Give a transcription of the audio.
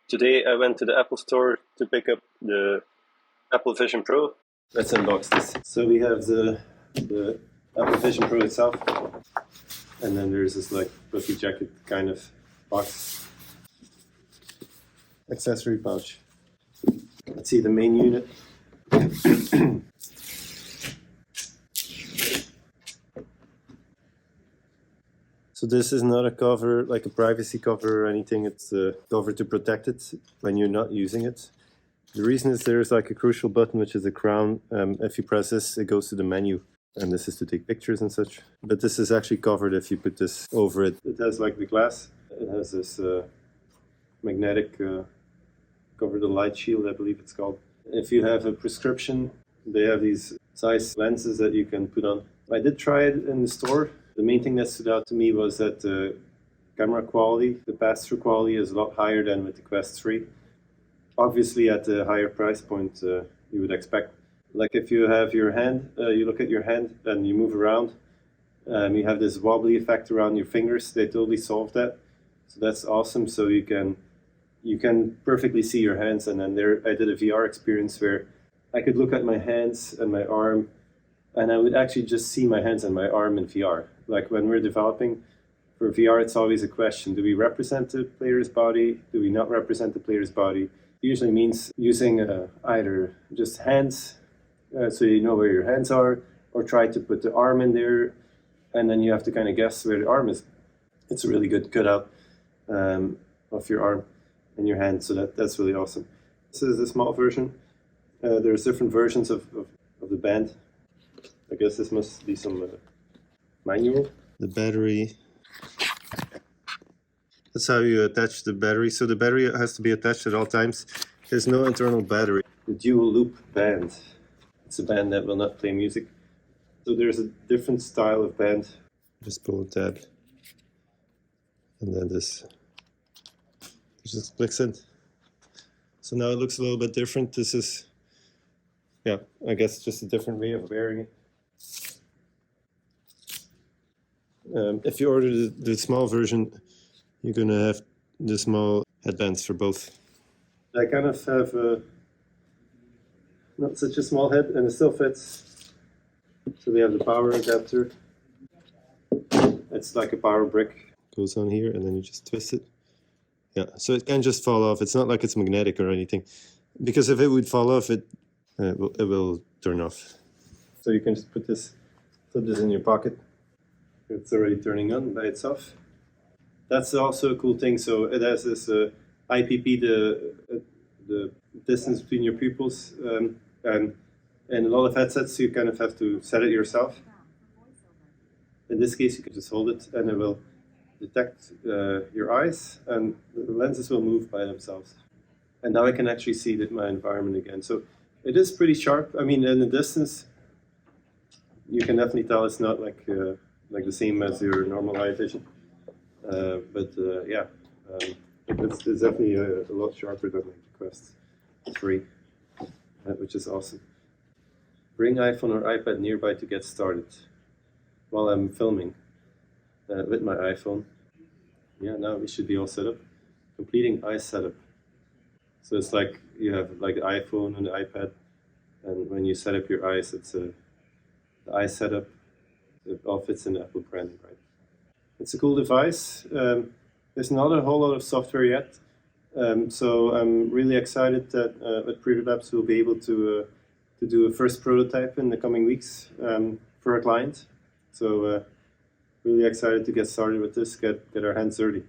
Today I went to the Apple store to pick up the Apple Vision Pro. Let's unbox this. So we have the Apple Vision Pro itself, and then there's this like fluffy jacket kind of box. Accessory pouch. Let's see the main unit. So this is not a cover, like a privacy cover or anything. It's a cover to protect it when you're not using it. The reason is there's like a crucial button, which is a crown. If you press this, it goes to the menu. And this is to take pictures and such. But this is actually covered if you put this over it. It has like the glass. It has this magnetic cover the light shield, I believe it's called. If you have a prescription, they have these size lenses that you can put on. I did try it in the store. The main thing that stood out to me was that the camera quality, the pass-through quality is a lot higher than with the Quest 3. Obviously at the higher price point you would expect. Like if you have your hand, you look at your hand and you move around, you have this wobbly effect around your fingers. They totally solved that. So that's awesome. So you can perfectly see your hands. And then there I did a VR experience where I could look at my hands and my arm, and I would actually just see my hands and my arm in VR. Like when we're developing for VR, it's always a question. Do we represent the player's body? Do we not represent the player's body? It usually means using either just hands, so you know where your hands are, or try to put the arm in there, and then you have to kind of guess where the arm is. It's a really good cutout of your arm and your hand, so that's really awesome. This is a small version. There's different versions of the band. I guess this must be some manual. The battery. That's how you attach the battery. So the battery has to be attached at all times. There's no internal battery. The dual loop band. It's a band that will not play music. So there's a different style of band. Just pull the tab. And then this just clicks in. So now it looks a little bit different. This is, yeah, I guess just a different way of wearing it. If you order the small version, you're going to have the small headbands for both. I kind of have not such a small head, and it still fits. So we have the power adapter. It's like a power brick. Goes on here, and then you just twist it. Yeah, so it can just fall off. It's not like it's magnetic or anything. Because if it would fall off, it will turn off. So you can just flip this in your pocket. It's already turning on by itself. That's also a cool thing. So it has this IPP, the distance between your pupils, and in a lot of headsets you kind of have to set it yourself. In this case, you can just hold it, and it will detect your eyes, and the lenses will move by themselves. And now I can actually see my environment again. So it is pretty sharp. I mean, in the distance, you can definitely tell it's not like the same as your normal eye vision. Yeah, it's definitely a lot sharper than like the Quest 3, which is awesome. Bring iPhone or iPad nearby to get started. While I'm filming with my iPhone. Yeah, now we should be all set up. Completing eye setup. So it's like you have like the iPhone and the iPad, and when you set up your eyes, it's the eye setup. It all fits in the Apple branding, right? It's a cool device. There's not a whole lot of software yet, so I'm really excited that with Preview Labs we'll be able to do a first prototype in the coming weeks for a client. So really excited to get started with this, get our hands dirty.